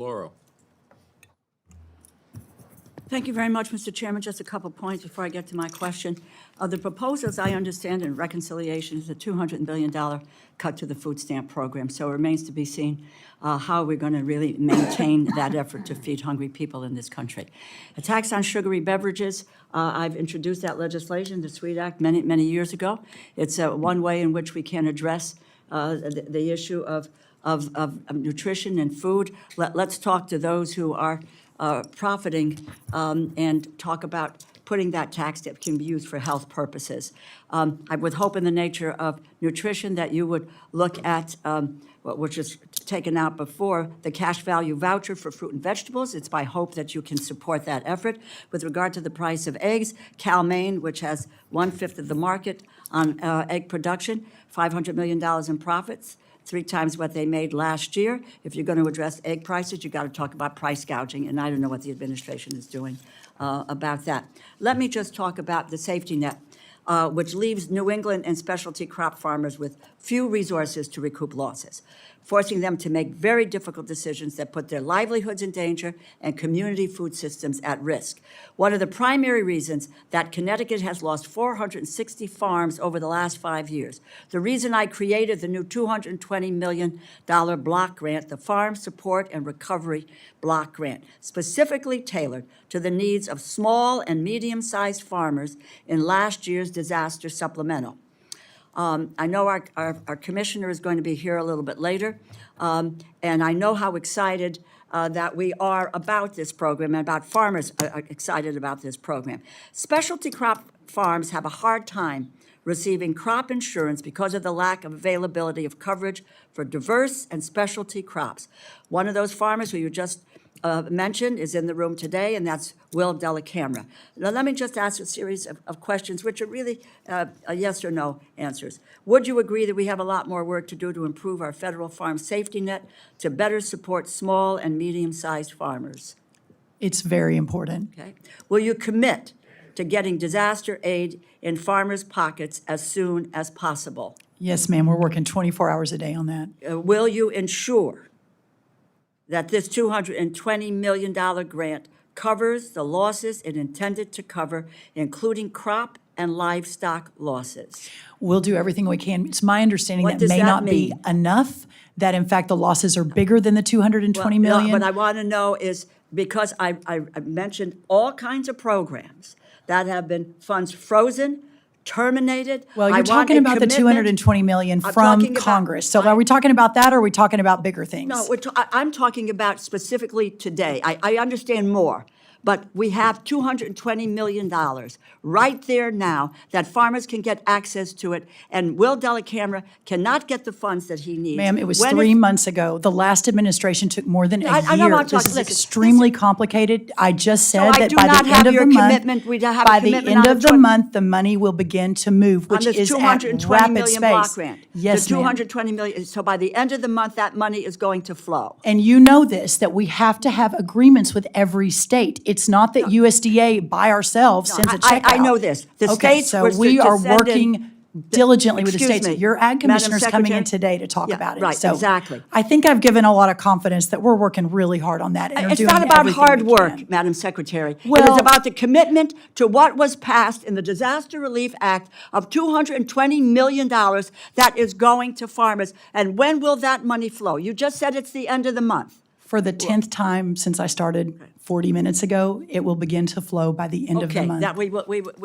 DeLauro. Thank you very much, Mr. Chairman. Just a couple points before I get to my question. The proposal, as I understand in reconciliation, is a $200 billion cut to the food stamp program. So it remains to be seen how we're going to really maintain that effort to feed hungry people in this country. A tax on sugary beverages, I've introduced that legislation, the SWEET Act, many years ago. It's one way in which we can address the issue of nutrition and food. Let's talk to those who are profiting and talk about putting that tax that can be used for health purposes. I would hope in the nature of nutrition that you would look at, which is taken out before, the cash value voucher for fruit and vegetables. It's my hope that you can support that effort. With regard to the price of eggs, Cal Maine, which has 1/5 of the market on egg production, $500 million in profits, 3 times what they made last year. If you're going to address egg prices, you've got to talk about price gouging, and I don't know what the administration is doing about that. Let me just talk about the safety net, which leaves New England and specialty crop farmers with few resources to recoup losses, forcing them to make very difficult decisions that put their livelihoods in danger and community food systems at risk. One of the primary reasons that Connecticut has lost 460 farms over the last 5 years. The reason I created the new $220 million block grant, the Farm Support and Recovery Block Grant, specifically tailored to the needs of small and medium-sized farmers in last year's disaster supplemental. I know our commissioner is going to be here a little bit later, and I know how excited that we are about this program and about farmers are excited about this program. Specialty crop farms have a hard time receiving crop insurance because of the lack of availability of coverage for diverse and specialty crops. One of those farmers who you just mentioned is in the room today, and that's Will DeLaCamera. Now, let me just ask a series of questions, which are really a yes or no answers. Would you agree that we have a lot more work to do to improve our federal farm safety net to better support small and medium-sized farmers? It's very important. Okay. Will you commit to getting disaster aid in farmers' pockets as soon as possible? Yes, ma'am. We're working 24 hours a day on that. Will you ensure that this $220 million grant covers the losses it intended to cover, including crop and livestock losses? We'll do everything we can. It's my understanding What that does may that not be mean? enough, that in fact the losses are bigger than the $220 million. What I want to know is, because I mentioned all kinds of programs that have been funds frozen, terminated. Well, I you're want talking a about the commitment. $220 million I'm from talking about- Congress. So are we talking about that, or are we talking about bigger things? No, I'm talking about specifically today. I understand more, but we have $220 million right there now that farmers can get access to it, and Will DeLaCamera cannot get the funds that he needs. Ma'am, it was When 3 it's- months ago. The last administration took more than a I know year. I'm talking- This is listen, extremely complicated. I just said I that do by not the have end of your the commitment. month, We have a by the commitment end on of the the month, the money will begin to move, which on this is at $220 rapid million block space. grant. Yes, The ma'am. $220 million, so by the end of the month, that money is going to flow. And you know this, that we have to have agreements with every state. It's not that USDA by ourselves sends a check I out. know this. The Okay, states so were we to are send in- working diligently with the Excuse states. me, Your ag Madam commissioner's coming in Secretary? today to talk Yeah, about it. right, So exactly. I think I've given a lot of confidence that we're working really hard on that and are It's doing not about everything hard we work, can. Madam Secretary. It Well- is about the commitment to what was passed in the Disaster Relief Act of $220 million that is going to farmers. And when will that money flow? You just said it's the end of the month. For the 10th time since I started 40 minutes ago, it will begin to flow by the end of the Okay, month. that we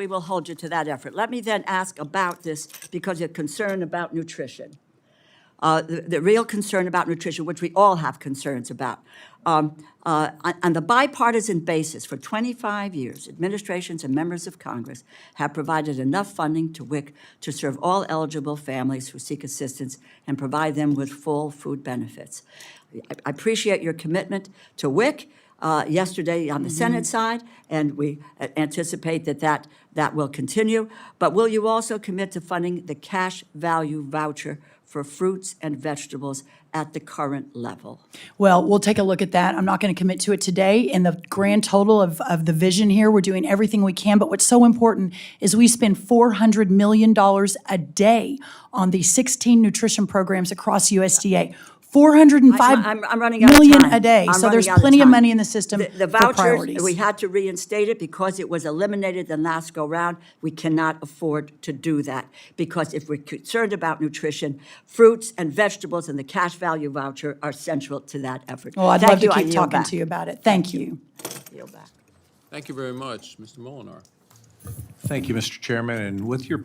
will hold you to that effort. Let me then ask about this, because you're concerned about nutrition. The real concern about nutrition, which we all have concerns about. On the bipartisan basis, for 25 years, administrations and members of Congress have provided enough funding to WIC to serve all eligible families who seek assistance and provide them with full food benefits. I appreciate your commitment to WIC yesterday on the Senate side, and we anticipate that will continue. But will you also commit to funding the cash value voucher for fruits and vegetables at the current level? Well, we'll take a look at that. I'm not going to commit to it today. In the grand total of the vision here, we're doing everything we can. But what's so important is we spend $400 million a day on the 16 nutrition programs across USDA. 405 I'm running out of million time. a day. I'm So there's running out of plenty of time. money in the system The for vouchers, priorities. we had to reinstate it because it was eliminated the last go-round. We cannot afford to do that, because if we're concerned about nutrition, fruits and vegetables and the cash value voucher are central to that effort. Well, I'd Thank love to you. I keep yield talking back. to you about it. Thank you. Yield back. Thank you very much, Mr. Molinar. Thank you, Mr. Chairman. And with your